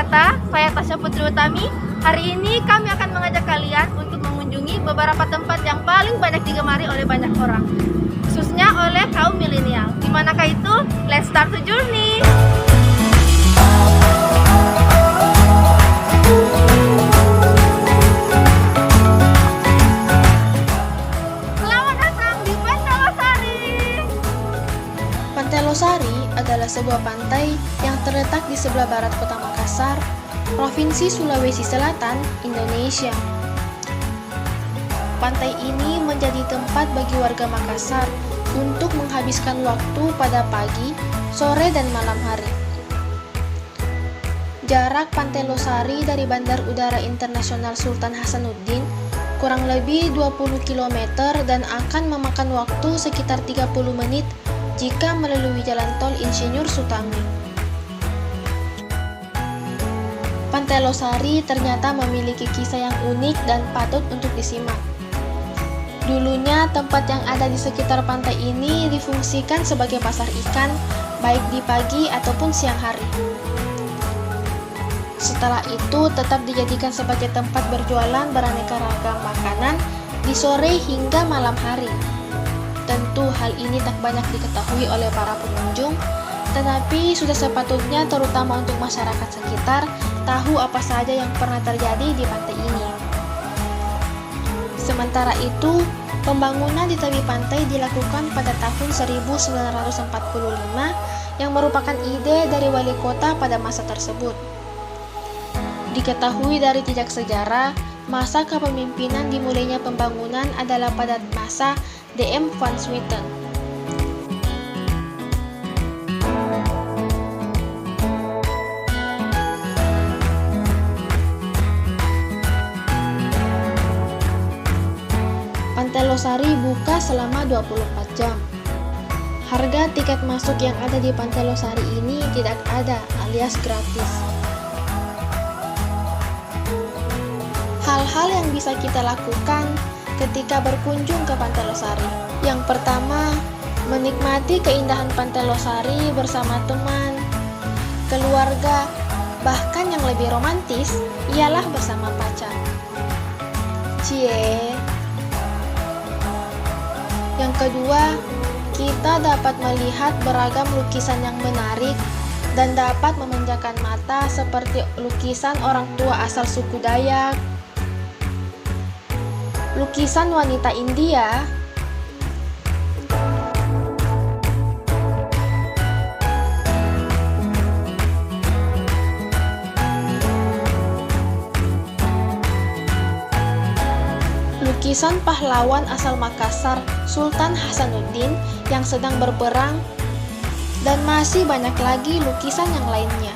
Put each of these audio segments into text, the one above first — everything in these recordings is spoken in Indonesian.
wisata, saya Tasya Putri Utami. Hari ini kami akan mengajak kalian untuk mengunjungi beberapa tempat yang paling banyak digemari oleh banyak orang, khususnya oleh kaum milenial. Dimanakah itu? Let's start the journey! Selamat datang di Pantai Losari! Pantai Losari adalah sebuah pantai yang terletak di sebelah barat kota Makassar, Provinsi Sulawesi Selatan, Indonesia. Pantai ini menjadi tempat bagi warga Makassar untuk menghabiskan waktu pada pagi, sore, dan malam hari. Jarak Pantai Losari dari Bandar Udara Internasional Sultan Hasanuddin kurang lebih 20 km dan akan memakan waktu sekitar 30 menit jika melalui jalan tol Insinyur Sutami. Pantai Losari ternyata memiliki kisah yang unik dan patut untuk disimak. Dulunya tempat yang ada di sekitar pantai ini difungsikan sebagai pasar ikan, baik di pagi ataupun siang hari. Setelah itu tetap dijadikan sebagai tempat berjualan beraneka ragam makanan di sore hingga malam hari. Tentu hal ini tak banyak diketahui oleh para pengunjung, tetapi sudah sepatutnya terutama untuk masyarakat sekitar tahu apa saja yang pernah terjadi di pantai ini. Sementara itu, pembangunan di tepi pantai dilakukan pada tahun 1945 yang merupakan ide dari wali kota pada masa tersebut. Diketahui dari jejak sejarah, masa kepemimpinan dimulainya pembangunan adalah pada masa D.M. van Swieten. Pantai Losari buka selama 24 jam. Harga tiket masuk yang ada di Pantai Losari ini tidak ada, alias gratis. Hal-hal yang bisa kita lakukan ketika berkunjung ke Pantai Losari. Yang pertama, menikmati keindahan Pantai Losari bersama teman, keluarga, bahkan yang lebih romantis ialah bersama pacar. Cie. Yang kedua, kita dapat melihat beragam lukisan yang menarik dan dapat memanjakan mata seperti lukisan orang tua asal suku Dayak, lukisan wanita India, lukisan pahlawan asal Makassar Sultan Hasanuddin yang sedang berperang, dan masih banyak lagi lukisan yang lainnya.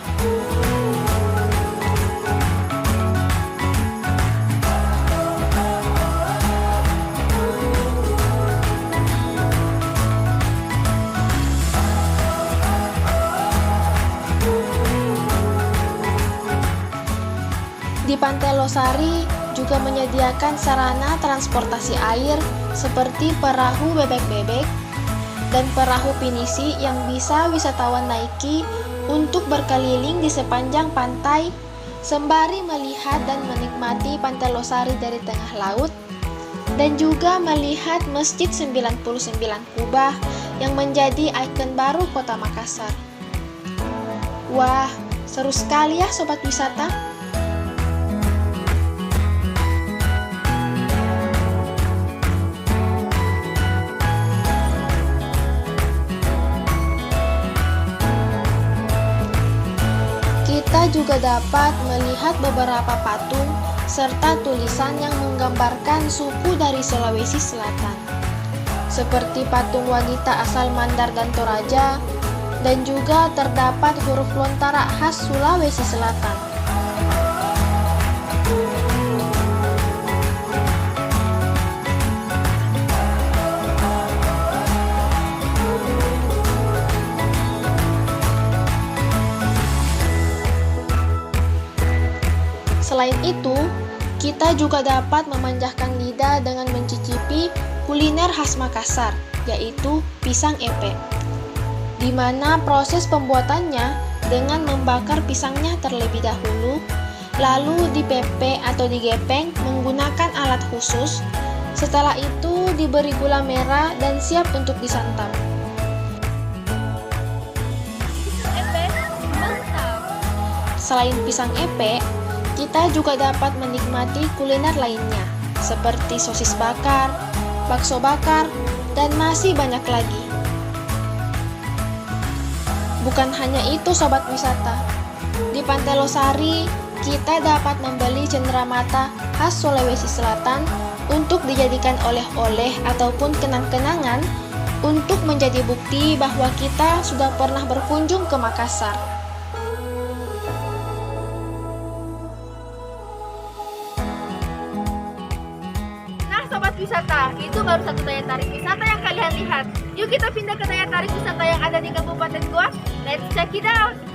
Di Pantai Losari juga menyediakan sarana transportasi air seperti perahu bebek-bebek dan perahu pinisi yang bisa wisatawan naiki untuk berkeliling di sepanjang pantai sembari melihat dan menikmati Pantai Losari dari tengah laut dan juga melihat Masjid 99 Kubah yang menjadi ikon baru kota Makassar. Wah, seru sekali ya sobat wisata! Kita juga dapat melihat beberapa patung serta tulisan yang menggambarkan suku dari Sulawesi Selatan, seperti patung wanita asal Mandar dan Toraja, dan juga terdapat huruf lontara khas Sulawesi Selatan. Selain itu, kita juga dapat memanjakan lidah dengan mencicipi kuliner khas Makassar, yaitu pisang epe, di mana proses pembuatannya dengan membakar pisangnya terlebih dahulu, lalu dipepek atau digepeng menggunakan alat khusus. Setelah itu diberi gula merah dan siap untuk disantap. Selain pisang epek, kita juga dapat menikmati kuliner lainnya, seperti sosis bakar, bakso bakar, dan masih banyak lagi. Bukan hanya itu sobat wisata, di Pantai Losari kita dapat membeli cenderamata khas Sulawesi Selatan untuk dijadikan oleh-oleh ataupun kenang-kenangan untuk menjadi bukti bahwa kita sudah pernah berkunjung ke Makassar. Nah sobat wisata, itu baru satu daya tarik wisata yang kalian lihat. Yuk kita pindah ke daya tarik wisata yang ada di Kabupaten Goa. Let's check it out!